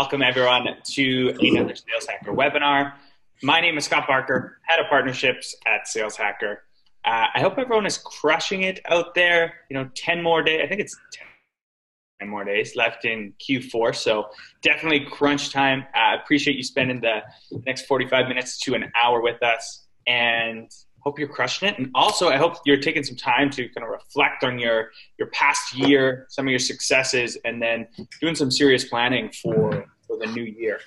Welcome everyone to another Sales Hacker webinar. My name is Scott Barker, Head of Partnerships at Sales Hacker. I hope everyone is crushing it out there. 10 more days, I think it's 10 more days left in Q4, so definitely crunch time. I appreciate you spending the next 45 minutes to an hour with us, and hope you're crushing it. And also, I hope you're taking some time to kind of reflect on your past year, some of your successes, and then doing some serious planning for the new year.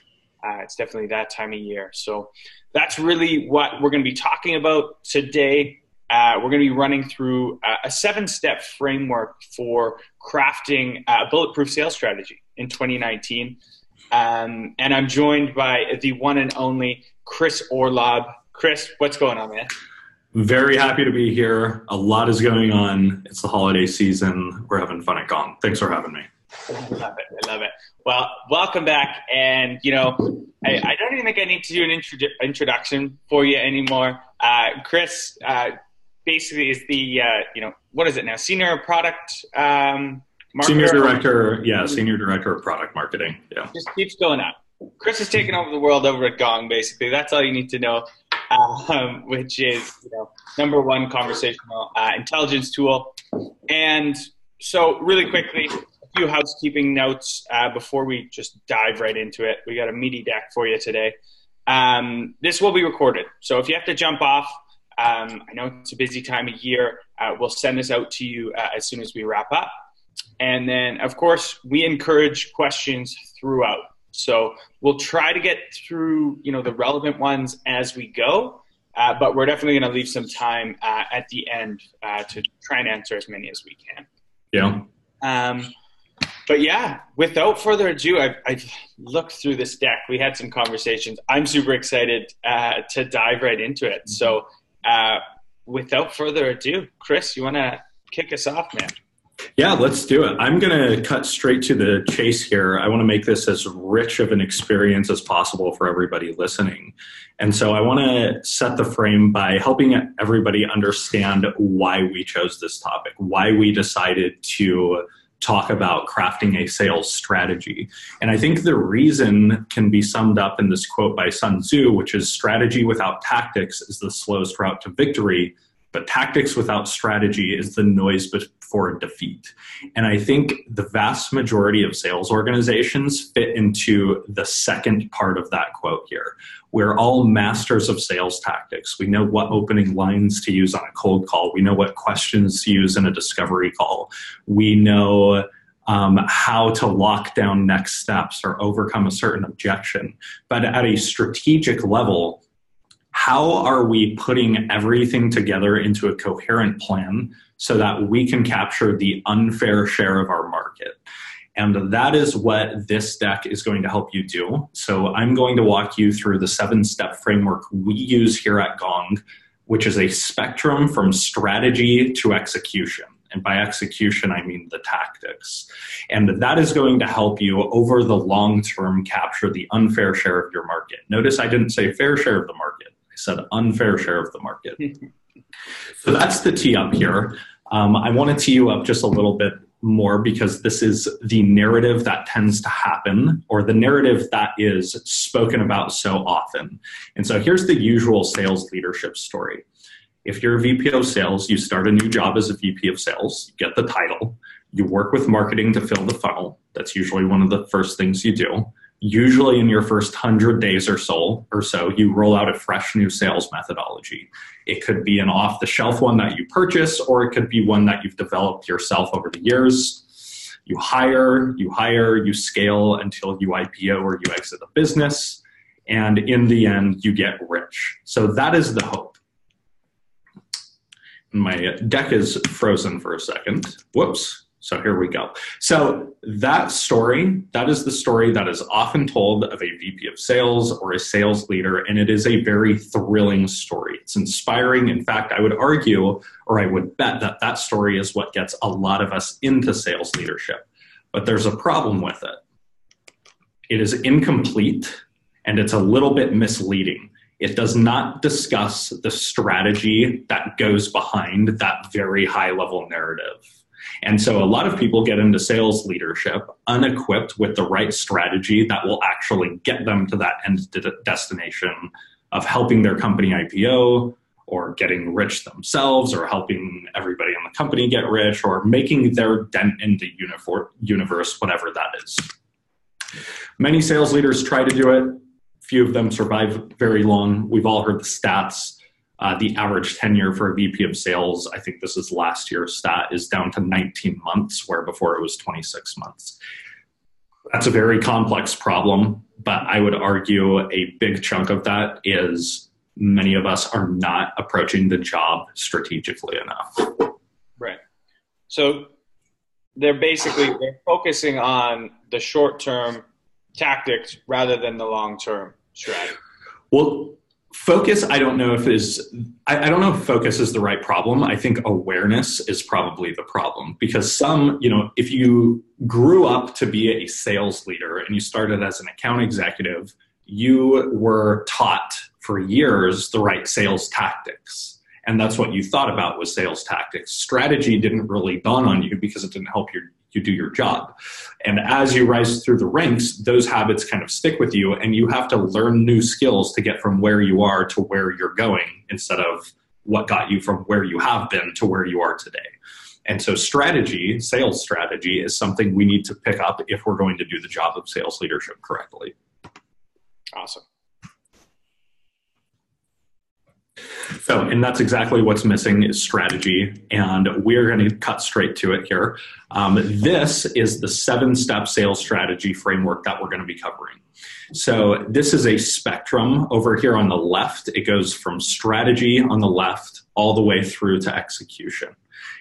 It's definitely that time of year. So that's really what we're going to be talking about today. We're going to be running through a 7-step framework for crafting a bulletproof sales strategy in 2019. And I'm joined by the one and only Chris Orlob. Chris, what's going on, man? Very happy to be here. A lot is going on. It's the holiday season. We're having fun at Gong. Thanks for having me. I love it. I love it. Well, welcome back. And, I don't even think I need to do an introduction for you anymore. Chris basically is the, what is it now? Senior product marketer? Senior director. Yeah, Senior Director of Product Marketing. Yeah. Just keeps going up. Chris is taking over the world over at Gong, basically. That's all you need to know, which is, number one conversational intelligence tool. And so really quickly, a few housekeeping notes before we just dive right into it. We got a meaty deck for you today. This will be recorded. So if you have to jump off, I know it's a busy time of year. We'll send this out to you as soon as we wrap up. And then, of course, we encourage questions throughout. So we'll try to get through, the relevant ones as we go, but we're definitely going to leave some time at the end to try and answer as many as we can. Yeah. But yeah, without further ado, I've looked through this deck. We had some conversations. I'm super excited to dive right into it. So without further ado, Chris, you want to kick us off, man? Yeah, let's do it. I'm going to cut straight to the chase here. I want to make this as rich of an experience as possible for everybody listening. And so I want to set the frame by helping everybody understand why we chose this topic, why we decided to talk about crafting a sales strategy. And I think the reason can be summed up in this quote by Sun Tzu, which is strategy without tactics is the slowest route to victory, but tactics without strategy is the noise before defeat. And I think the vast majority of sales organizations fit into the second part of that quote here. We're all masters of sales tactics. We know what opening lines to use on a cold call. We know what questions to use in a discovery call. We know how to lock down next steps or overcome a certain objection. But at a strategic level, how are we putting everything together into a coherent plan so that we can capture the unfair share of our market? And that is what this deck is going to help you do. So I'm going to walk you through the 7-step framework we use here at Gong, which is a spectrum from strategy to execution. And by execution, I mean the tactics. And that is going to help you over the long term capture the unfair share of your market. Notice I didn't say fair share of the market. I said unfair share of the market. So that's the tee up here. I want to tee you up just a little bit more because this is the narrative that tends to happen, or the narrative that is spoken about so often. And so here's the usual sales leadership story. If you're a VP of sales, you start a new job as a VP of sales, you get the title, you work with marketing to fill the funnel. That's usually one of the first things you do. Usually in your first 100 days or so, you roll out a fresh new sales methodology. It could be an off-the-shelf one that you purchase, or it could be one that you've developed yourself over the years. You hire, you scale until you IPO or you exit the business. And in the end, you get rich. So that is the hope. My deck is frozen for a second. Whoops. So here we go. So that story, that is the story that is often told of a VP of sales or a sales leader, and it is a very thrilling story. It's inspiring. In fact, I would argue, or I would bet that that story is what gets a lot of us into sales leadership. But there's a problem with it. It is incomplete, and it's a little bit misleading. It does not discuss the strategy that goes behind that very high-level narrative. And so a lot of people get into sales leadership unequipped with the right strategy that will actually get them to that end destination of helping their company IPO, or getting rich themselves, or helping everybody in the company get rich, or making their dent in the universe, whatever that is. Many sales leaders try to do it. Few of them survive very long. We've all heard the stats. The average tenure for a VP of sales, I think this is last year's stat, is down to 19 months, where before it was 26 months. That's a very complex problem, but I would argue a big chunk of that is many of us are not approaching the job strategically enough. Right. So they're focusing on the short-term tactics rather than the long-term strategy. Well, focus, I don't know if focus is the right problem. I think awareness is probably the problem, because if you grew up to be a sales leader and you started as an account executive, you were taught for years the right sales tactics. And that's what you thought about was sales tactics. Strategy didn't really dawn on you because it didn't help you do your job. And as you rise through the ranks, those habits kind of stick with you, and you have to learn new skills to get from where you are to where you're going, instead of what got you from where you have been to where you are today. And so sales strategy is something we need to pick up if we're going to do the job of sales leadership correctly. Awesome. So, and that's exactly what's missing is strategy. And we're going to cut straight to it here. This is the 7-step sales strategy framework that we're going to be covering. So this is a spectrum over here on the left. It goes from strategy on the left all the way through to execution.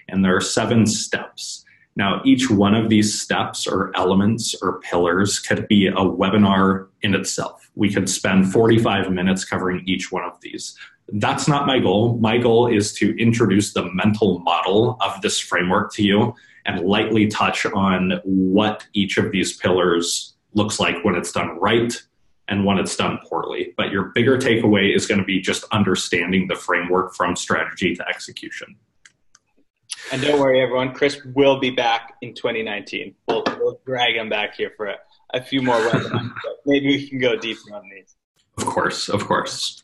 And there are 7 steps. Now, each one of these steps or elements or pillars could be a webinar in itself. We could spend 45 minutes covering each one of these. That's not my goal. My goal is to introduce the mental model of this framework to you and lightly touch on what each of these pillars looks like when it's done right and when it's done poorly. But your bigger takeaway is going to be just understanding the framework from strategy to execution. And don't worry, everyone, Chris will be back in 2019. We'll drag him back here for a few more webinars. Maybe we can go deeper on these. Of course.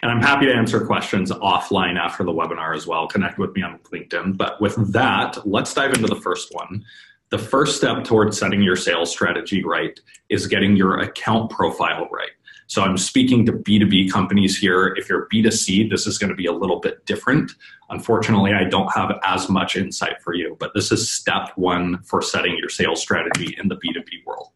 And I'm happy to answer questions offline after the webinar as well. Connect with me on LinkedIn. But with that, let's dive into the first one. The first step towards setting your sales strategy right is getting your account profile right. So I'm speaking to B2B companies here. If you're B2C, this is going to be a little bit different. Unfortunately, I don't have as much insight for you, but this is step 1 for setting your sales strategy in the B2B world.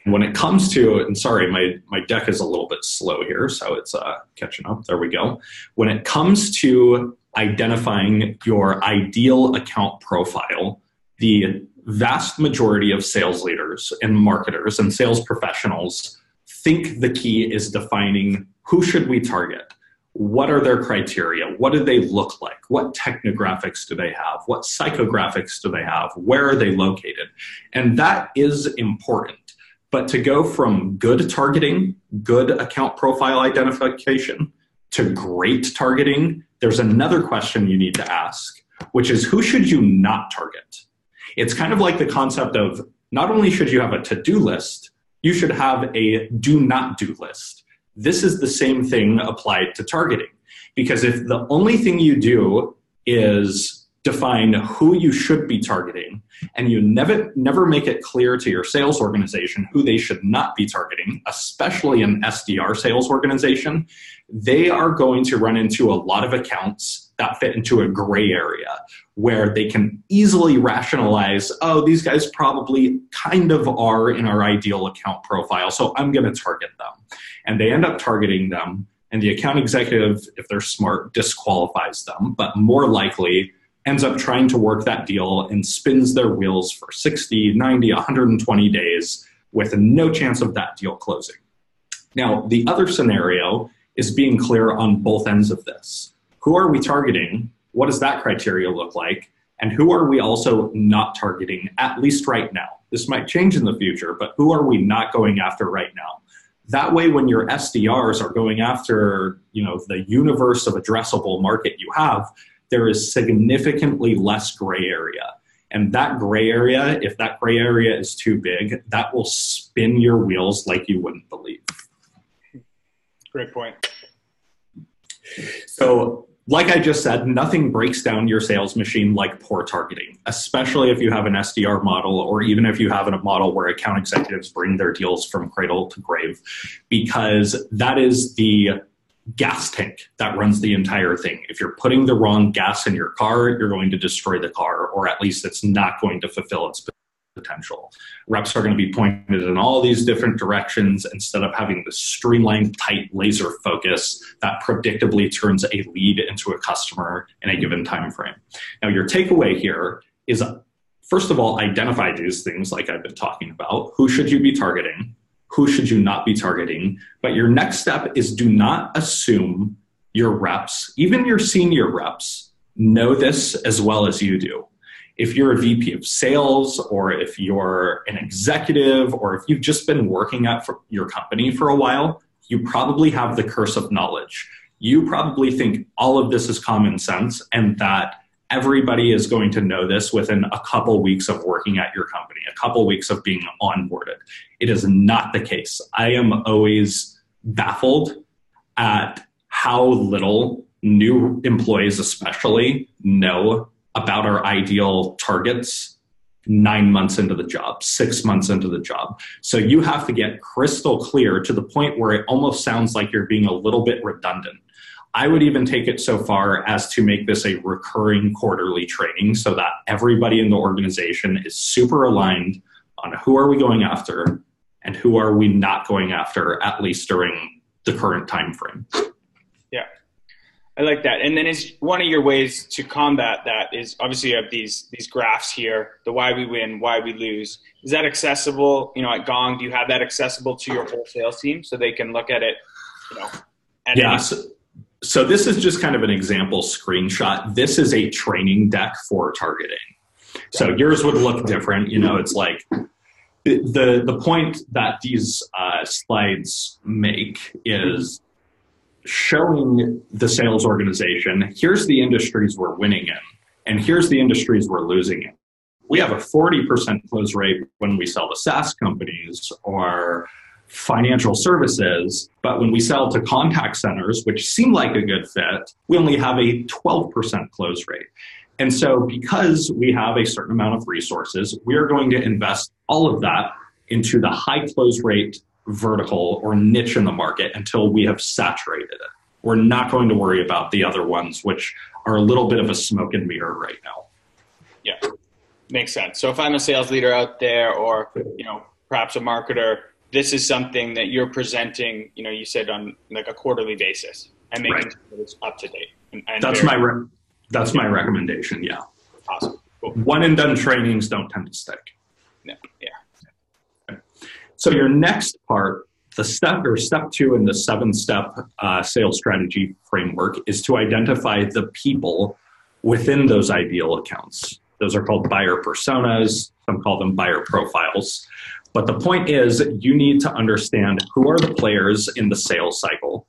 And when it comes to, and sorry, my deck is a little bit slow here, so it's catching up. There we go. When it comes to identifying your ideal account profile, the vast majority of sales leaders and marketers and sales professionals think the key is defining who should we target? What are their criteria? What do they look like? What technographics do they have? What psychographics do they have? Where are they located? And that is important. But to go from good targeting, good account profile identification, to great targeting, there's another question you need to ask, which is who should you not target? It's kind of like the concept of not only should you have a to-do list, you should have a do not do list. This is the same thing applied to targeting, because if the only thing you do is define who you should be targeting and you never make it clear to your sales organization who they should not be targeting, especially an SDR sales organization, they are going to run into a lot of accounts that fit into a gray area where they can easily rationalize, oh, these guys probably kind of are in our ideal account profile, so I'm going to target them. And they end up targeting them, and the account executive, if they're smart, disqualifies them, but more likely ends up trying to work that deal and spins their wheels for 60, 90, 120 days with no chance of that deal closing. Now, the other scenario is being clear on both ends of this. Who are we targeting? What does that criteria look like? And who are we also not targeting, at least right now? This might change in the future, but who are we not going after right now? That way, when your SDRs are going after, the universe of addressable market you have, there is significantly less gray area. And that gray area, if that gray area is too big, that will spin your wheels like you wouldn't believe. Great point. So, like I just said, nothing breaks down your sales machine like poor targeting, especially if you have an SDR model, or even if you have a model where account executives bring their deals from cradle to grave, because that is the gas tank that runs the entire thing. If you're putting the wrong gas in your car, you're going to destroy the car, or at least it's not going to fulfill its potential. Reps are going to be pointed in all these different directions instead of having the streamlined, tight laser focus that predictably turns a lead into a customer in a given time frame. Now, your takeaway here is, first of all, identify these things like I've been talking about. Who should you be targeting? Who should you not be targeting? But your next step is, do not assume your reps, even your senior reps, know this as well as you do. If you're a VP of sales, or if you're an executive, or if you've just been working at your company for a while, you probably have the curse of knowledge. You probably think all of this is common sense and that everybody is going to know this within a couple weeks of working at your company, a couple weeks of being onboarded. It is not the case. I am always baffled at how little new employees especially know about our ideal targets 9 months into the job, 6 months into the job. So you have to get crystal clear to the point where it almost sounds like you're being a little bit redundant. I would even take it so far as to make this a recurring quarterly training so that everybody in the organization is super aligned on who are we going after and who are we not going after, at least during the current time frame. Yeah, I like that. And then is one of your ways to combat that is, obviously you have these graphs here, the why we win, why we lose. Is that accessible, at Gong? Do you have that accessible to your whole sales team so they can look at it, Yeah. So this is just kind of an example screenshot. This is a training deck for targeting. So yours would look different. It's like the point that these slides make is showing the sales organization, here's the industries we're winning in, and here's the industries we're losing in. We have a 40% close rate when we sell to SaaS companies or financial services, but when we sell to contact centers, which seem like a good fit, we only have a 12% close rate. And so because we have a certain amount of resources, we are going to invest all of that into the high close rate vertical or niche in the market until we have saturated it. We're not going to worry about the other ones, which are a little bit of a smoke and mirror right now. Yeah, makes sense. So if I'm a sales leader out there, or perhaps a marketer, this is something that you're presenting, you said on like a quarterly basis, and making sure that it's up to date. And that's my recommendation. Yeah. Awesome. Cool. One and done trainings don't tend to stick. Yeah. Okay. So your next part, step 2 in the 7-step sales strategy framework, is to identify the people within those ideal accounts. Those are called buyer personas. Some call them buyer profiles. But the point is, you need to understand who are the players in the sales cycle,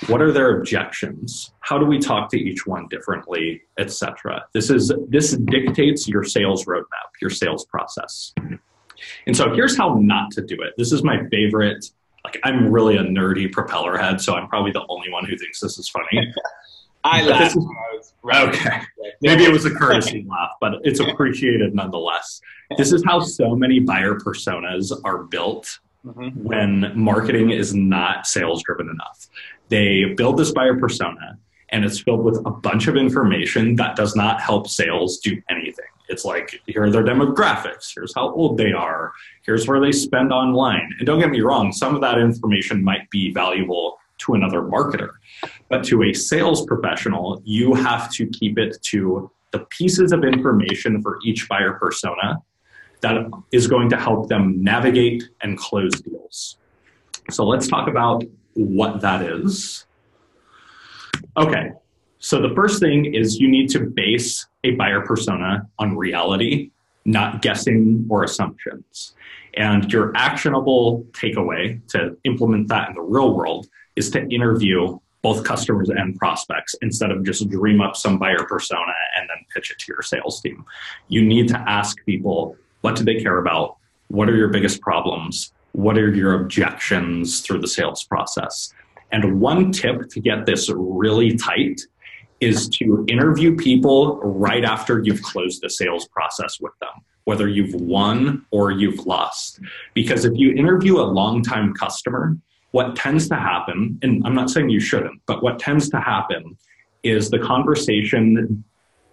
what are their objections, how do we talk to each one differently, etc. This dictates your sales roadmap, your sales process. And so here's how not to do it. This is my favorite. I'm really a nerdy propeller head, so I'm probably the only one who thinks this is funny. I laughed. Okay. Maybe it was a courtesy laugh, but it's appreciated nonetheless. This is how so many buyer personas are built when marketing is not sales driven enough. They build this buyer persona and it's filled with a bunch of information that does not help sales do anything. It's like, here are their demographics. Here's how old they are. Here's where they spend online. And don't get me wrong, some of that information might be valuable to another marketer. But to a sales professional, you have to keep it to the pieces of information for each buyer persona that is going to help them navigate and close deals. So let's talk about what that is. Okay, so the first thing is you need to base a buyer persona on reality, not guessing or assumptions. And your actionable takeaway to implement that in the real world is to interview both customers and prospects, instead of just dream up some buyer persona and then pitch it to your sales team. You need to ask people, what do they care about? What are your biggest problems? What are your objections through the sales process? And one tip to get this really tight is to interview people right after you've closed the sales process with them, whether you've won or you've lost. Because if you interview a longtime customer, what tends to happen, and I'm not saying you shouldn't, but what tends to happen is the conversation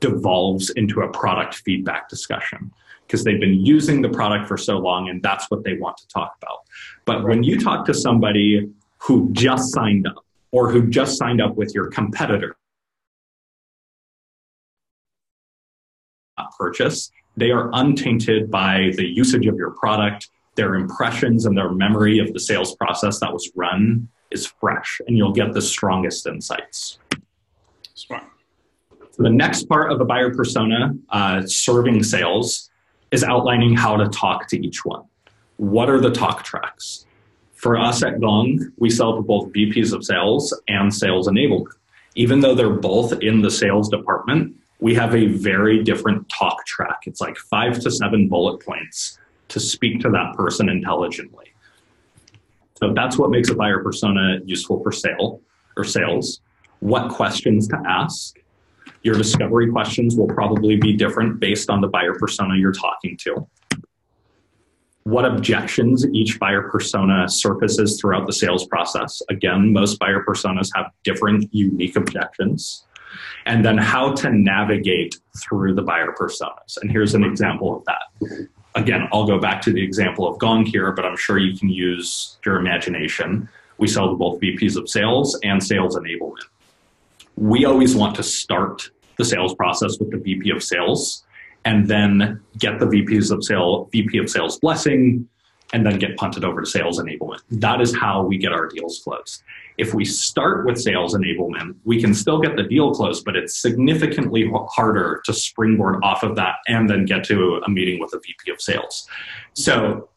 devolves into a product feedback discussion, because they've been using the product for so long and that's what they want to talk about. But when you talk to somebody who just signed up, or who just signed up with your competitor purchase, they are untainted by the usage of your product. Their impressions and their memory of the sales process that was run is fresh, and you'll get the strongest insights. Smart. So the next part of the buyer persona, serving sales, is outlining how to talk to each one. What are the talk tracks? For us at Gong, we sell to both VPs of sales and sales enablement. Even though they're both in the sales department, we have a very different talk track. It's like 5 to 7 bullet points to speak to that person intelligently. So that's what makes a buyer persona useful for sales. What questions to ask. Your discovery questions will probably be different based on the buyer persona you're talking to. What objections each buyer persona surfaces throughout the sales process. Again, most buyer personas have different unique objections. And then how to navigate through the buyer personas. And here's an example of that. Again, I'll go back to the example of Gong here, but I'm sure you can use your imagination. We sell to both VPs of sales and sales enablement. We always want to start the sales process with the VP of sales, and then get the VP of sales blessing, and then get punted over to sales enablement. That is how we get our deals closed. If we start with sales enablement, we can still get the deal closed, but it's significantly harder to springboard off of that and then get to a meeting with a VP of sales. So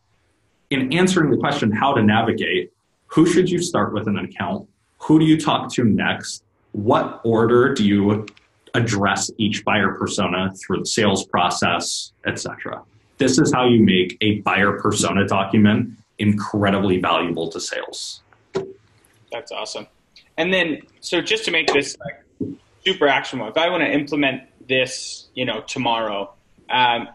in answering the question, how to navigate, who should you start with in an account? Who do you talk to next? What order do you address each buyer persona through the sales process, etc.? This is how you make a buyer persona document incredibly valuable to sales. That's awesome. And then, so just to make this like super actionable, if I want to implement this, tomorrow,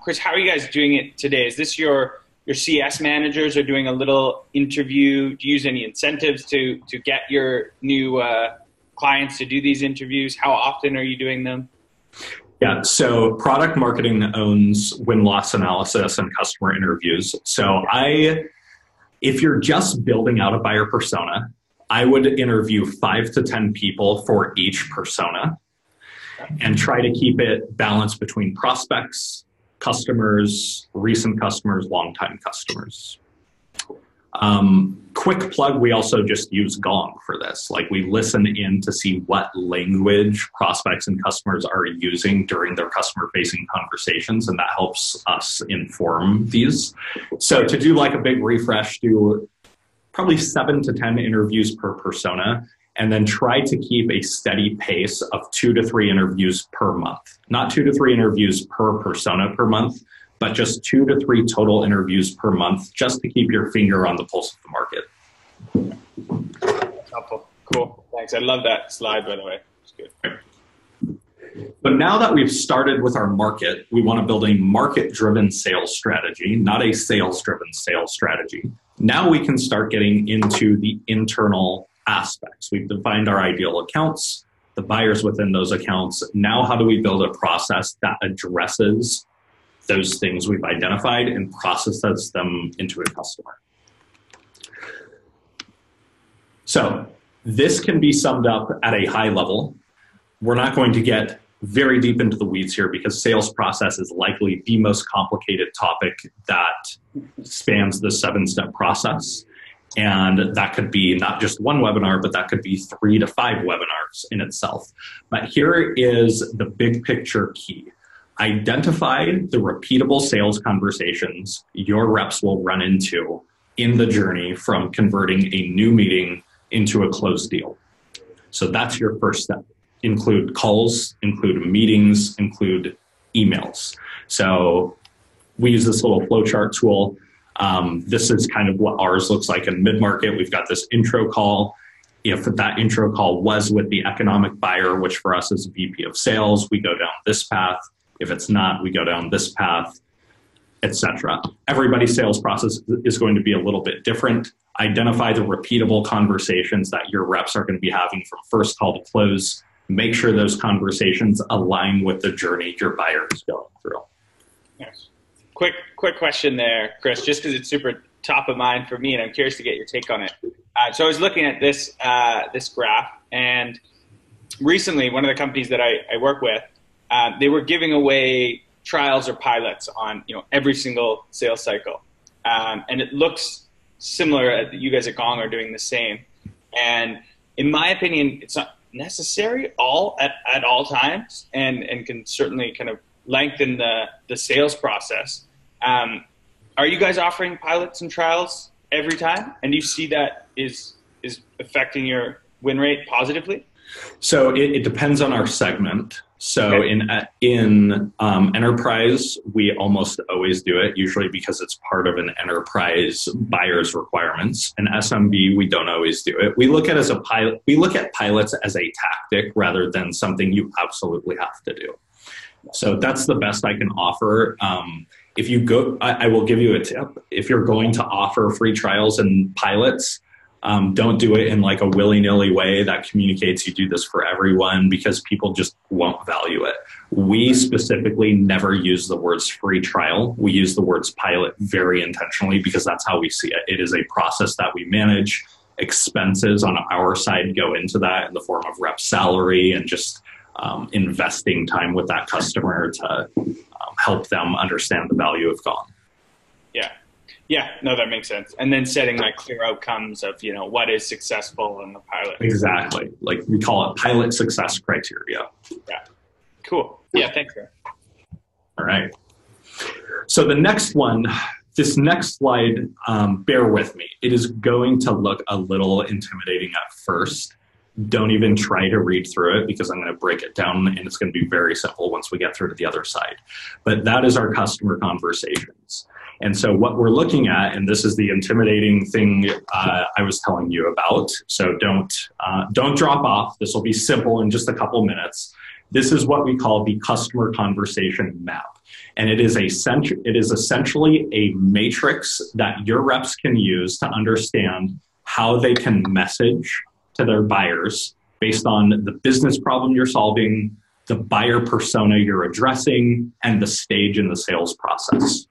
Chris, how are you guys doing it today? Is this your CS managers are doing a little interview? Do you use any incentives to get your new clients to do these interviews? How often are you doing them? Yeah, so product marketing owns win-loss analysis and customer interviews. So if you're just building out a buyer persona, I would interview 5 to 10 people for each persona and try to keep it balanced between prospects, customers, recent customers, longtime customers. Quick plug, we also just use Gong for this. Like, we listen in to see what language prospects and customers are using during their customer-facing conversations, and that helps us inform these. So to do like a big refresh, do probably 7 to 10 interviews per persona, and then try to keep a steady pace of 2 to 3 interviews per month. Not 2 to 3 interviews per persona per month, but just 2 to 3 total interviews per month, just to keep your finger on the pulse of the market. That's helpful. Cool. Thanks. I love that slide, by the way. It's good. But now that we've started with our market, we want to build a market-driven sales strategy, not a sales-driven sales strategy. Now we can start getting into the internal aspects. We've defined our ideal accounts, the buyers within those accounts. Now, how do we build a process that addresses those things we've identified and processes them into a customer? So this can be summed up at a high level. We're not going to get very deep into the weeds here, because sales process is likely the most complicated topic that spans the 7-step process. And that could be not just one webinar, but that could be 3 to 5 webinars in itself. But here is the big picture key. Identify the repeatable sales conversations your reps will run into in the journey from converting a new meeting into a closed deal. So that's your first step. Include calls, include meetings, include emails. So we use this little flowchart tool. This is kind of what ours looks like in mid-market. We've got this intro call. If that intro call was with the economic buyer, which for us is VP of sales, we go down this path. If it's not, we go down this path, etc. Everybody's sales process is going to be a little bit different. Identify the repeatable conversations that your reps are going to be having from first call to close. Make sure those conversations align with the journey your buyer is going through. Yes. Quick question there, Chris, just because it's super top of mind for me, and I'm curious to get your take on it. So I was looking at this this graph, and recently one of the companies that I work with, they were giving away trials or pilots on every single sales cycle, and it looks similar. You guys at Gong are doing the same, and in my opinion, it's not necessary at all times, and can certainly kind of lengthen the sales process. Are you guys offering pilots and trials every time? And do you see that is affecting your win rate positively? So it depends on our segment. So okay. in enterprise, we almost always do it, usually because it's part of an enterprise buyer's requirements. In SMB, we don't always do it. We look at pilots as a tactic rather than something you absolutely have to do. So that's the best I can offer. If you go, I will give you a tip. If you're going to offer free trials and pilots, don't do it in like a willy-nilly way that communicates you do this for everyone, because people just won't value it. We specifically never use the words free trial. We use the words pilot very intentionally because that's how we see it. It is a process that we manage. Expenses on our side go into that in the form of rep salary and just investing time with that customer to help them understand the value of Gong. Yeah, no, that makes sense. And then setting like clear outcomes of, what is successful in the pilot. Exactly. Like we call it pilot success criteria. Yeah. Cool. Yeah, thanks, man. All right. So the next one, this next slide, bear with me. It is going to look a little intimidating at first. Don't even try to read through it because I'm going to break it down and it's going to be very simple once we get through to the other side. But that is our customer conversations. And so what we're looking at, and this is the intimidating thing I was telling you about, so don't drop off. This will be simple in just a couple minutes. This is what we call the customer conversation map. And it is essentially a matrix that your reps can use to understand how they can message to their buyers based on the business problem you're solving, the buyer persona you're addressing, and the stage in the sales process.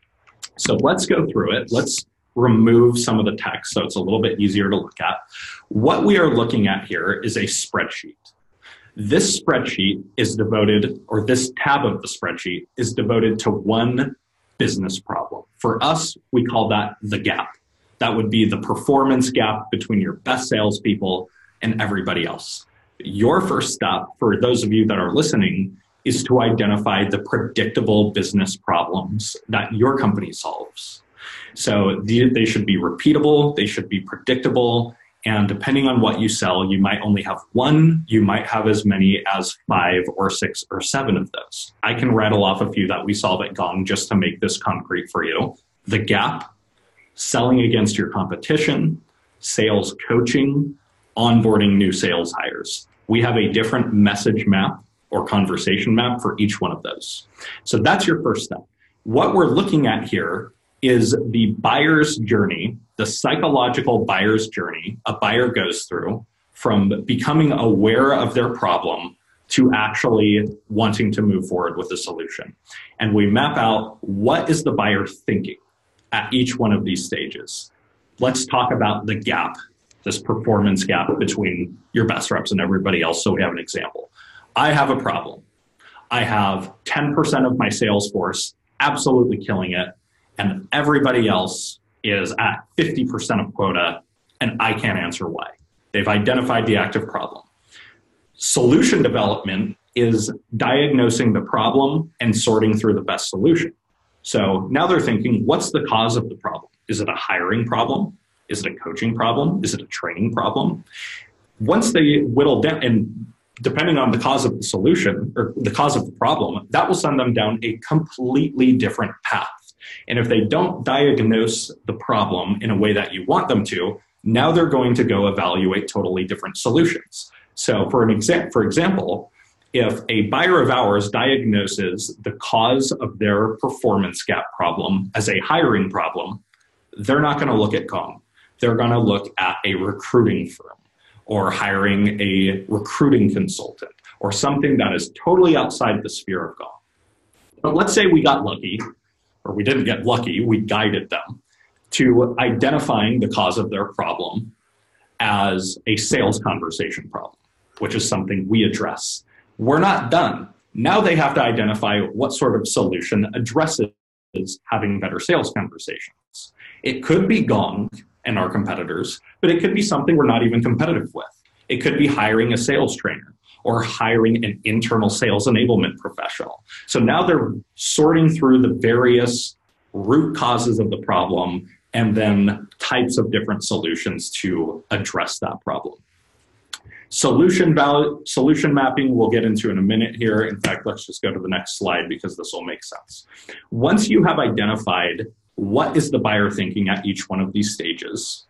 So let's go through it. Let's remove some of the text so it's a little bit easier to look at. What we are looking at here is a spreadsheet. This spreadsheet is devoted, or this tab of the spreadsheet is devoted to one business problem. For us, we call that the gap. That would be the performance gap between your best salespeople and everybody else. Your first step, for those of you that are listening, is to identify the predictable business problems that your company solves. So they should be repeatable, they should be predictable, and depending on what you sell, you might only have one, you might have as many as 5 or 6 or 7 of those. I can rattle off a few that we solve at Gong just to make this concrete for you. The gap, selling against your competition, sales coaching, onboarding new sales hires. We have a different message map or conversation map for each one of those. So that's your first step. What we're looking at here is the buyer's journey, the psychological buyer's journey a buyer goes through from becoming aware of their problem to actually wanting to move forward with a solution. And we map out what is the buyer thinking at each one of these stages. Let's talk about the gap, this performance gap between your best reps and everybody else. So we have an example. I have a problem. I have 10% of my sales force absolutely killing it, and everybody else is at 50% of quota, and I can't answer why. They've identified the active problem. Solution development is diagnosing the problem and sorting through the best solution. So now they're thinking, what's the cause of the problem? Is it a hiring problem? Is it a coaching problem? Is it a training problem? Once they whittle down, and depending on the cause of the solution or the cause of the problem, that will send them down a completely different path. And if they don't diagnose the problem in a way that you want them to, now they're going to go evaluate totally different solutions. So for example, if a buyer of ours diagnoses the cause of their performance gap problem as a hiring problem, they're not going to look at Gong. They're going to look at a recruiting firm or hiring a recruiting consultant or something that is totally outside the sphere of Gong. But let's say we got lucky, or we didn't get lucky, we guided them to identifying the cause of their problem as a sales conversation problem, which is something we address. We're not done. Now they have to identify what sort of solution addresses having better sales conversations. It could be Gong and our competitors, but it could be something we're not even competitive with. It could be hiring a sales trainer or hiring an internal sales enablement professional. So now they're sorting through the various root causes of the problem and then types of different solutions to address that problem. Solution mapping we'll get into in a minute here. In fact, let's just go to the next slide because this will make sense. Once you have identified what is the buyer thinking at each one of these stages,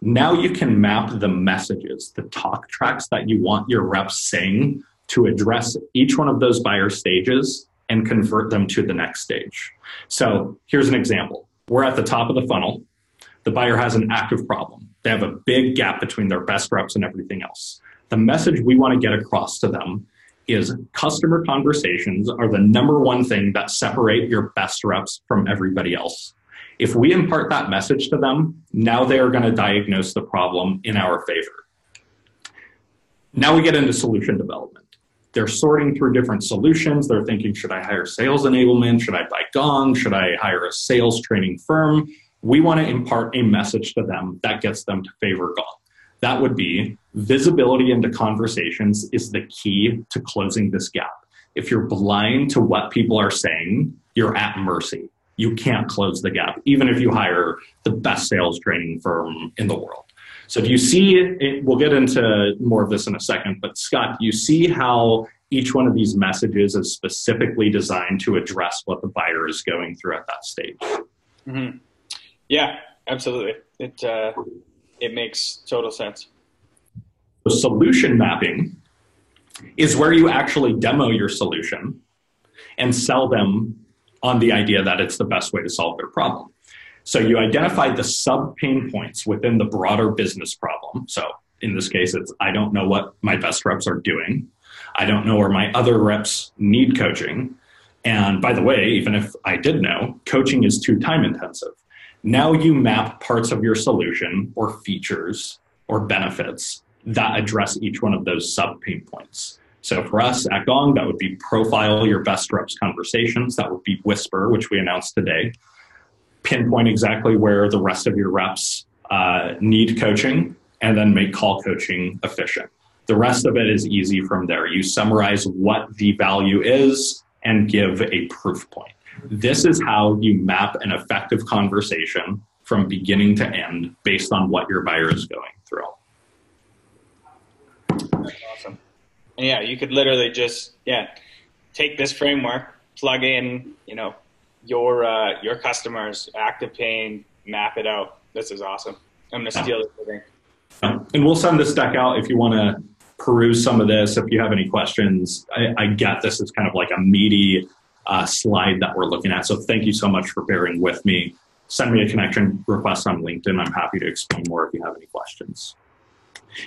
now you can map the messages, the talk tracks that you want your reps saying to address each one of those buyer stages and convert them to the next stage. So here's an example. We're at the top of the funnel. The buyer has an active problem. They have a big gap between their best reps and everything else. The message we want to get across to them is customer conversations are the number one thing that separate your best reps from everybody else. If we impart that message to them, now they are going to diagnose the problem in our favor. Now we get into solution development. They're sorting through different solutions. They're thinking, should I hire sales enablement? Should I buy Gong? Should I hire a sales training firm? We want to impart a message to them that gets them to favor Gong. That would be visibility into conversations is the key to closing this gap. If you're blind to what people are saying, you're at mercy. You can't close the gap, even if you hire the best sales training firm in the world. So do you see it? We'll get into more of this in a second, but Scott, do you see how each one of these messages is specifically designed to address what the buyer is going through at that stage? Mm-hmm. Yeah, absolutely. It makes total sense. The solution mapping is where you actually demo your solution and sell them on the idea that it's the best way to solve their problem. So you identify the sub pain points within the broader business problem. So in this case, it's I don't know what my best reps are doing. I don't know where my other reps need coaching. And by the way, even if I did know, coaching is too time intensive. Now you map parts of your solution or features or benefits that address each one of those sub pain points. So for us at Gong, that would be profile your best reps conversations. That would be Whisper, which we announced today. Pinpoint exactly where the rest of your reps need coaching and then make call coaching efficient. The rest of it is easy from there. You summarize what the value is and give a proof point. This is how you map an effective conversation from beginning to end based on what your buyer is going through. That's awesome. And yeah, you could literally just take this framework, plug in, your customers' active pain, map it out. This is awesome. I'm going to steal this thing. And we'll send this deck out if you want to peruse some of this. If you have any questions, I get this is kind of like a meaty slide that we're looking at. So thank you so much for bearing with me. Send me a connection request on LinkedIn. I'm happy to explain more if you have any questions.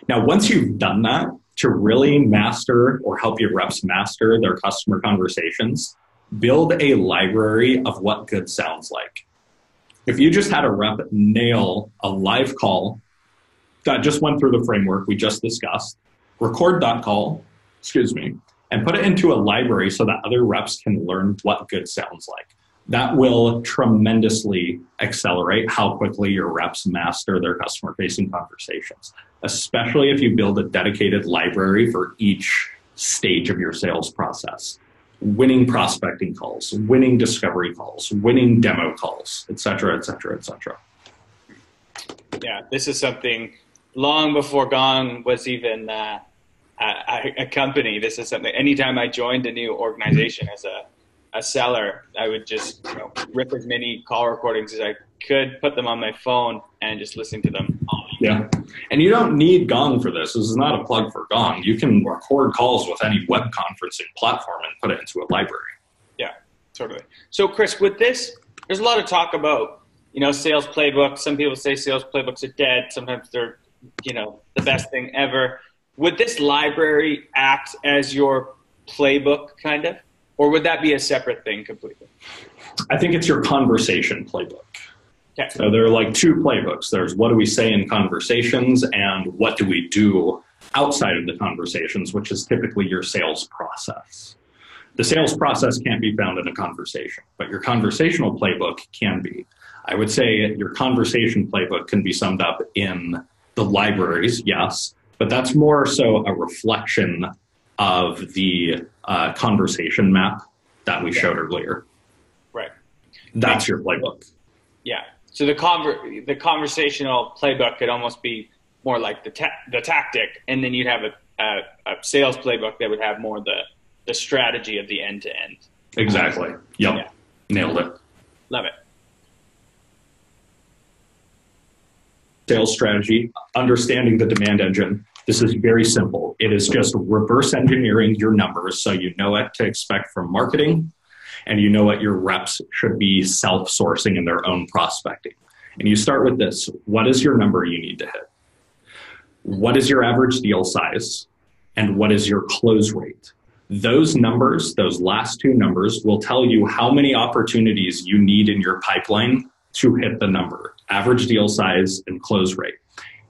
Now, once you've done that, to really master or help your reps master their customer conversations, build a library of what good sounds like. If you just had a rep nail a live call that just went through the framework we just discussed, record that call, and put it into a library so that other reps can learn what good sounds like. That will tremendously accelerate how quickly your reps master their customer-facing conversations, especially if you build a dedicated library for each stage of your sales process. Winning prospecting calls, winning discovery calls, winning demo calls, et cetera, et cetera, et cetera. Yeah, this is something long before Gong was even a company. This is something. Anytime I joined a new organization as a seller, I would just rip as many call recordings as I could, put them on my phone, and just listen to them. Yeah, and you don't need Gong for this. This is not a plug for Gong. You can record calls with any web conferencing platform and put it into a library. Yeah, totally. So, Chris, with this, there's a lot of talk about sales playbook. Some people say sales playbooks are dead. Sometimes they're the best thing ever. Would this library act as your playbook, kind of? Or would that be a separate thing completely? I think it's your conversation playbook. Okay. So there are like two playbooks. There's what do we say in conversations and what do we do outside of the conversations, which is typically your sales process. The sales process can't be found in a conversation, but your conversational playbook can be. I would say your conversation playbook can be summed up in the libraries, yes, but that's more so a reflection of the conversation map that we showed earlier. Right. That's your playbook. Yeah. So the conversational playbook could almost be more like the tactic, and then you'd have a sales playbook that would have more the strategy of the end to end. Exactly. Yep. Yeah. Nailed it. Love it. Sales strategy, understanding the demand engine. This is very simple. It is just reverse engineering your numbers so you know what to expect from marketing and you know what your reps should be self-sourcing in their own prospecting. And you start with this. What is your number you need to hit? What is your average deal size? And what is your close rate? Those numbers, those last two numbers, will tell you how many opportunities you need in your pipeline to hit the number, average deal size and close rate.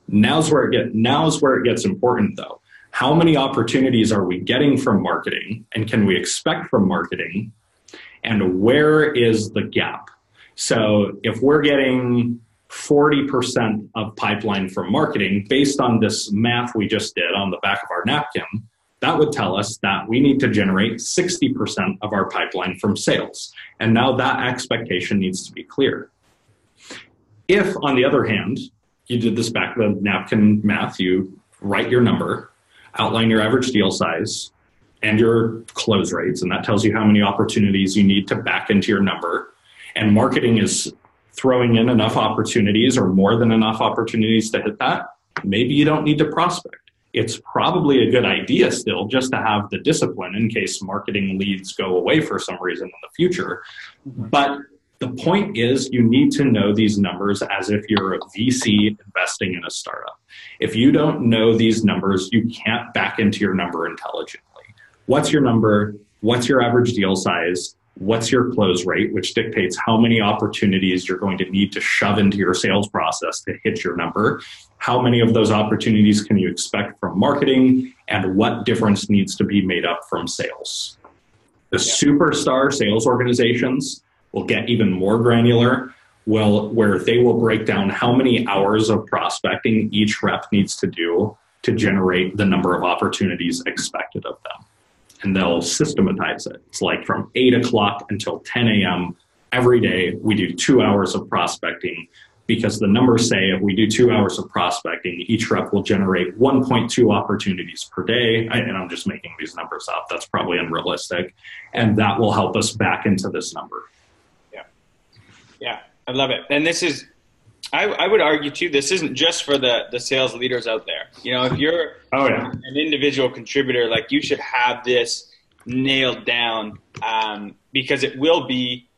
Now's where it gets important though. How many opportunities are we getting from marketing and can we expect from marketing? And where is the gap? So if we're getting 40% of pipeline from marketing based on this math we just did on the back of our napkin, that would tell us that we need to generate 60% of our pipeline from sales. And now that expectation needs to be clear. If, on the other hand, you did this back of the napkin math, you write your number, outline your average deal size, and your close rates, and that tells you how many opportunities you need to back into your number. And marketing is throwing in enough opportunities or more than enough opportunities to hit that. Maybe you don't need to prospect. It's probably a good idea still just to have the discipline in case marketing leads go away for some reason in the future. But the point is you need to know these numbers as if you're a VC investing in a startup. If you don't know these numbers, you can't back into your number intelligently. What's your number? What's your average deal size? What's your close rate, which dictates how many opportunities you're going to need to shove into your sales process to hit your number? How many of those opportunities can you expect from marketing? And what difference needs to be made up from sales? The superstar sales organizations will get even more granular, where they will break down how many hours of prospecting each rep needs to do to generate the number of opportunities expected of them. And they'll systematize it. It's like from 8 o'clock until 10 a.m. every day, we do 2 hours of prospecting because the numbers say if we do 2 hours of prospecting, each rep will generate 1.2 opportunities per day. And I'm just making these numbers up. That's probably unrealistic. And that will help us back into this number. Yeah, I love it. And this is, I would argue too, this isn't just for the sales leaders out there. If you're an individual contributor, like you should have this nailed down because it will be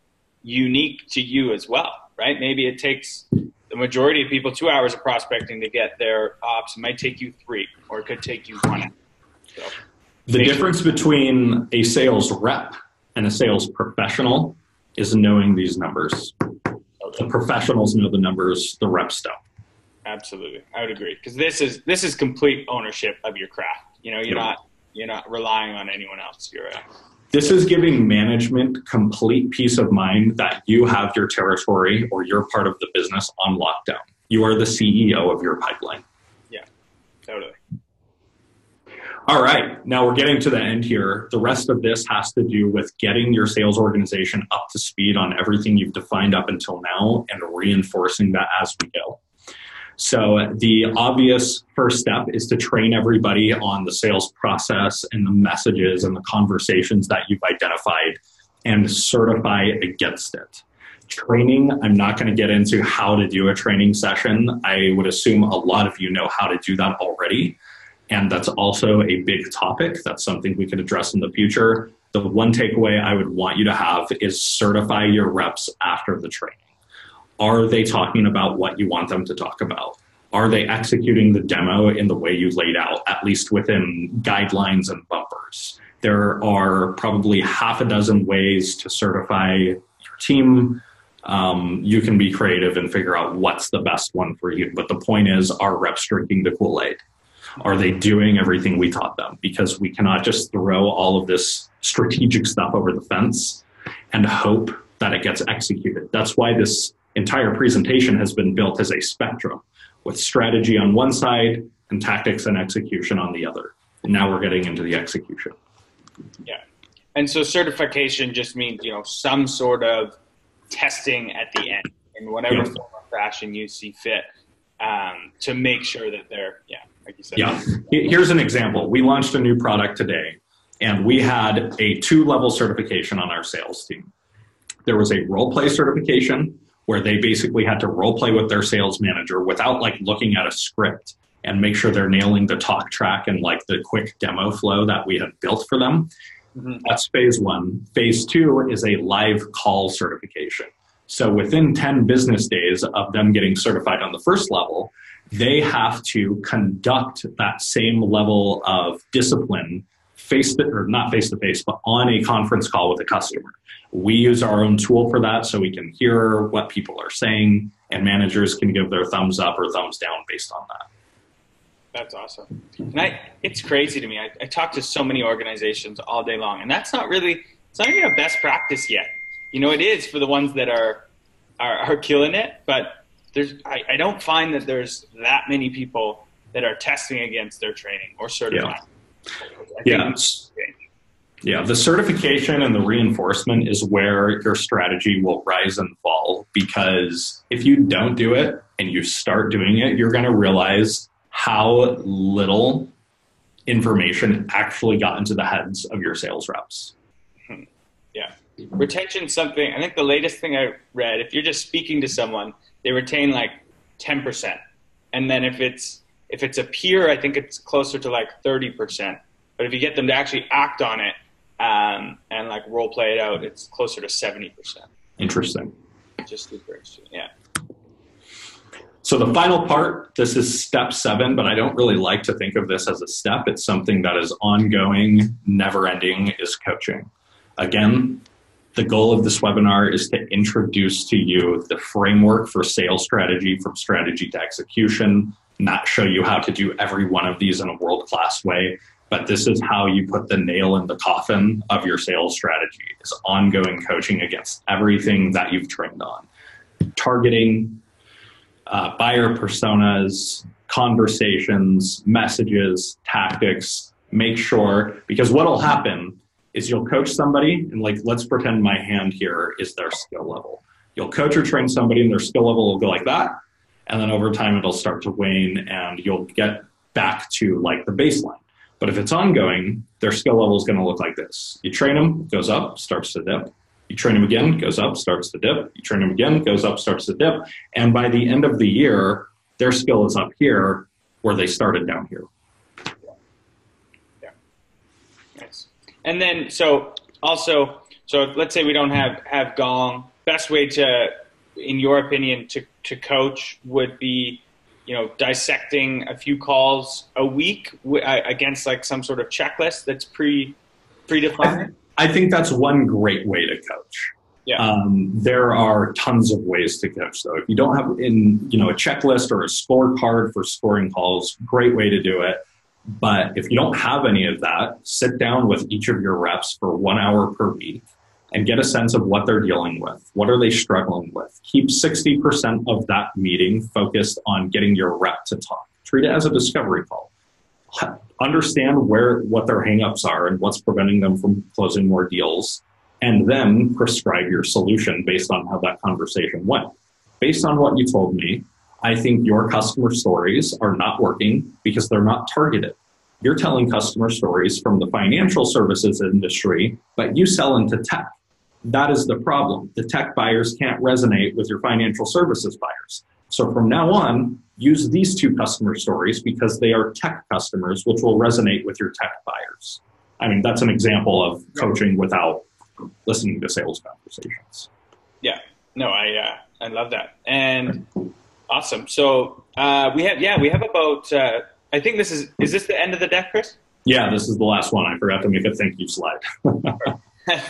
unique to you as well, right? Maybe it takes the majority of people 2 hours of prospecting to get their ops. It might take you 3, or it could take you 1 hour. So, the difference between a sales rep and a sales professional is knowing these numbers. The professionals know the numbers, the reps don't. Absolutely. I would agree. Because this is complete ownership of your craft. You're not relying on anyone else. This is giving management complete peace of mind that you have your territory or your part of the business on lockdown. You are the CEO of your pipeline. Yeah, totally. All right, now we're getting to the end here. The rest of this has to do with getting your sales organization up to speed on everything you've defined up until now and reinforcing that as we go. So the obvious first step is to train everybody on the sales process and the messages and the conversations that you've identified and certify against it. Training, I'm not going to get into how to do a training session. I would assume a lot of you know how to do that already. And that's also a big topic. That's something we can address in the future. The one takeaway I would want you to have is certify your reps after the training. Are they talking about what you want them to talk about? Are they executing the demo in the way you laid out, at least within guidelines and bumpers? There are probably half a dozen ways to certify your team. You can be creative and figure out what's the best one for you. But the point is, are reps drinking the Kool-Aid? Are they doing everything we taught them? Because we cannot just throw all of this strategic stuff over the fence and hope that it gets executed. That's why this entire presentation has been built as a spectrum with strategy on one side and tactics and execution on the other. And now we're getting into the execution. Yeah. And so certification just means, some sort of testing at the end in whatever form or fashion you see fit, to make sure that they're, like you said. Yeah. Here's an example. We launched a new product today, and we had a 2-level certification on our sales team. There was a role play certification where they basically had to role play with their sales manager without looking at a script and make sure they're nailing the talk track and the quick demo flow that we had built for them. Mm-hmm. That's phase 1. Phase 2 is a live call certification. So within 10 business days of them getting certified on the first level, they have to conduct that same level of discipline not face to face, but on a conference call with a customer. We use our own tool for that so we can hear what people are saying, and managers can give their thumbs up or thumbs down based on that. That's awesome. And it's crazy to me. I talk to so many organizations all day long, and it's not even a best practice yet. It is for the ones that are killing it, but I don't find that there's that many people that are testing against their training or certifying. Yeah, the certification and the reinforcement is where your strategy will rise and fall, because if you don't do it and you start doing it, you're going to realize how little information actually got into the heads of your sales reps. Yeah. Retention something, I think the latest thing I read, if you're just speaking to someone, they retain 10%. And then if it's a peer, I think it's closer to 30%. But if you get them to actually act on it and role play it out, it's closer to 70%. Interesting. Just super interesting. Yeah. So the final part, this is step 7, but I don't really like to think of this as a step. It's something that is ongoing, never ending, is coaching. Again, the goal of this webinar is to introduce to you the framework for sales strategy, from strategy to execution, not show you how to do every one of these in a world-class way, but this is how you put the nail in the coffin of your sales strategy, is ongoing coaching against everything that you've trained on. Targeting, buyer personas, conversations, messages, tactics. Make sure, because what'll happen is you'll coach somebody, and let's pretend my hand here is their skill level. You'll coach or train somebody and their skill level will go like that. And then over time it'll start to wane and you'll get back to the baseline. But if it's ongoing, their skill level is going to look like this. You train them, goes up, starts to dip. You train them again, goes up, starts to dip. You train them again, goes up, starts to dip. And by the end of the year, their skill is up here where they started down here. Yeah. Nice. And then, so let's say we don't have Gong. Best way to, in your opinion, to coach would be, dissecting a few calls a week against some sort of checklist that's predefined. I think that's one great way to coach. Yeah. There are tons of ways to coach, though. If you don't have a checklist or a scorecard for scoring calls, great way to do it. But if you don't have any of that, sit down with each of your reps for 1 hour per week and get a sense of what they're dealing with. What are they struggling with? Keep 60% of that meeting focused on getting your rep to talk. Treat it as a discovery call. Understand what their hangups are and what's preventing them from closing more deals, and then prescribe your solution based on how that conversation went. Based on what you told me, I think your customer stories are not working because they're not targeted. You're telling customer stories from the financial services industry, but you sell into tech. That is the problem. The tech buyers can't resonate with your financial services buyers. So from now on, use these two customer stories because they are tech customers, which will resonate with your tech buyers. I mean, that's an example of coaching without listening to sales conversations. Yeah, no, I love that. And awesome. So we have about, I think is this the end of the deck, Chris? Yeah, this is the last one. I forgot to make a thank you slide.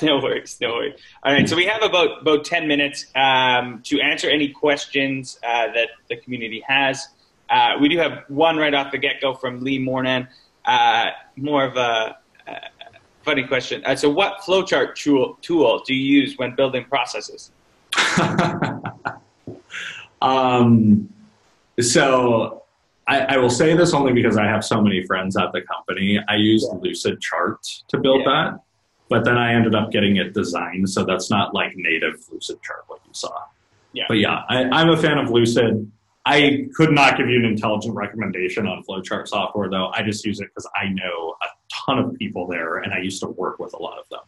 No worries. All right, so we have about 10 minutes to answer any questions that the community has. We do have one right off the get-go from Lee Mornan, more of a funny question. So what flowchart tool do you use when building processes? So I will say this only because I have so many friends at the company. I used Lucid Chart to build that, but then I ended up getting it designed, so that's not like native Lucid Chart like you saw. Yeah. But yeah, I'm a fan of Lucid. I could not give you an intelligent recommendation on flowchart software, though. I just use it because I know a ton of people there, and I used to work with a lot of them.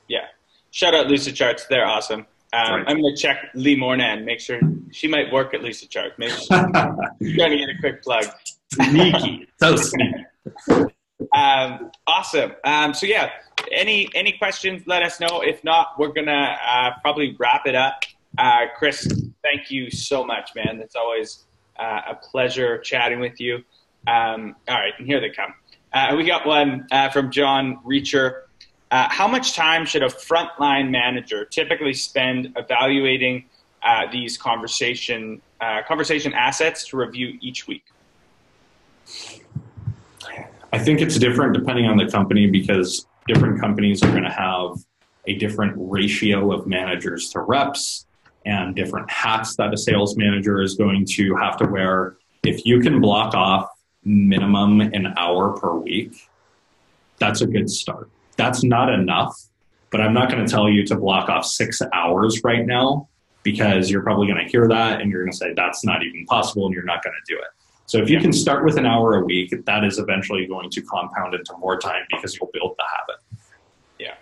Yeah. Shout out Lucid Charts. They're awesome. I'm going to check Lee Mornan, make sure she might work at Lucid Charts. Maybe she's trying to get a quick plug. Sneaky. So sneaky. Awesome. So yeah, any questions, let us know. If not, we're going to probably wrap it up. Chris, thank you so much, man. It's always a pleasure chatting with you. All right, and here they come. We got one from John Reacher. How much time should a frontline manager typically spend evaluating these conversation assets to review each week? I think it's different depending on the company because different companies are going to have a different ratio of managers to reps and different hats that a sales manager is going to have to wear. If you can block off minimum an hour per week, that's a good start. That's not enough, but I'm not going to tell you to block off 6 hours right now because you're probably going to hear that and you're going to say that's not even possible and you're not going to do it. So if you can start with an hour a week, that is eventually going to compound into more time because you'll build the habit. Yeah,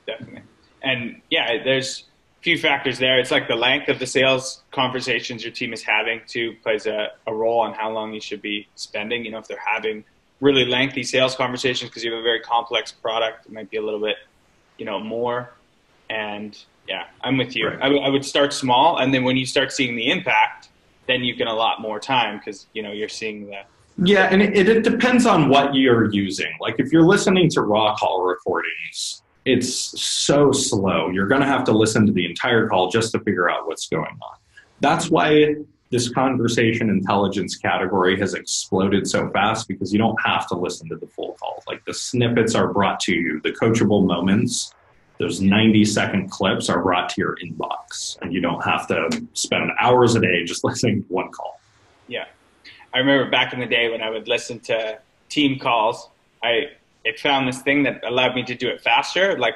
definitely. And yeah, there's a few factors there. It's like the length of the sales conversations your team is having too plays a role on how long you should be spending. You know, if they're having really lengthy sales conversations because you have a very complex product, it might be a little bit, more. And yeah, I'm with you. Right. I would start small, and then when you start seeing the impact, then you can allot more time because, you're seeing that. Yeah, and it depends on what you're using. Like if you're listening to raw call recordings, it's so slow. You're going to have to listen to the entire call just to figure out what's going on. That's why this conversation intelligence category has exploded so fast because you don't have to listen to the full call. Like the snippets are brought to you. The coachable moments, those 90-second clips are brought to your inbox. And you don't have to spend hours a day just listening to one call. Yeah. I remember back in the day when I would listen to team calls, it found this thing that allowed me to do it faster, like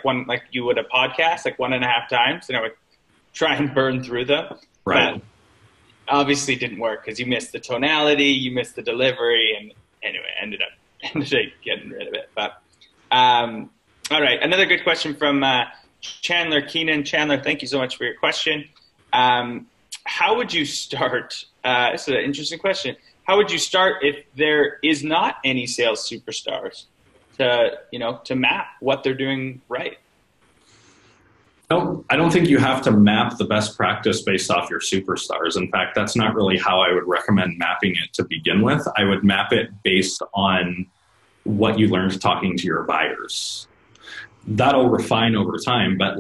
you would a podcast, like 1.5 times, and I would try and burn through them. Right. But obviously didn't work because you missed the tonality, you missed the delivery, and anyway, ended up getting rid of it. But all right, another good question from Chandler Keenan. Chandler, thank you so much for your question. How would you start? This is an interesting question. How would you start if there is not any sales superstars to map what they're doing right? No, I don't think you have to map the best practice based off your superstars. In fact, that's not really how I would recommend mapping it to begin with. I would map it based on what you learned talking to your buyers. That'll refine over time, but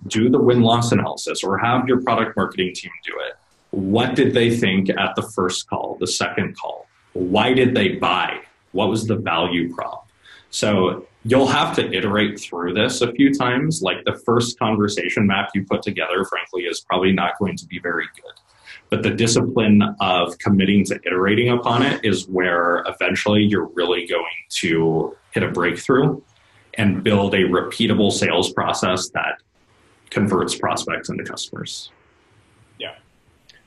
do the win-loss analysis or have your product marketing team do it. What did they think at the first call, the second call? Why did they buy? What was the value prop? So you'll have to iterate through this a few times. Like the first conversation map you put together, frankly, is probably not going to be very good. But the discipline of committing to iterating upon it is where eventually you're really going to hit a breakthrough and build a repeatable sales process that converts prospects into customers. Yeah,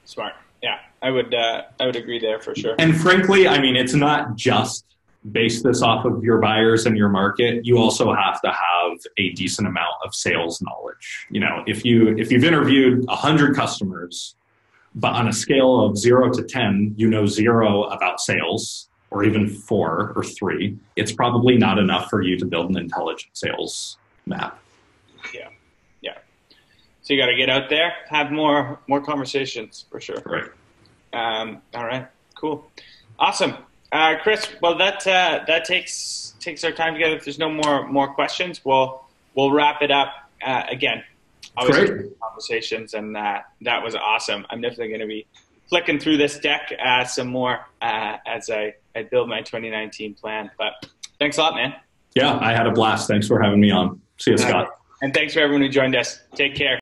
smart. Yeah, I would agree there for sure. And frankly, I mean, it's not just base this off of your buyers and your market. You also have to have a decent amount of sales knowledge. You know, if you've interviewed 100 customers, but on a scale of 0 to 10, you know 0 about sales, or even 4 or 3, it's probably not enough for you to build an intelligent sales map. Yeah. Yeah. So you got to get out there, have more conversations for sure. Right. All right. Cool. Awesome. Chris, well, that takes our time together. If there's no more questions, we'll wrap it up. Again, always Great conversations, and that was awesome. I'm definitely going to be flicking through this deck some more as I build my 2019 plan. But thanks a lot, man. Yeah, I had a blast. Thanks for having me on. See you, Scott. And thanks for everyone who joined us. Take care.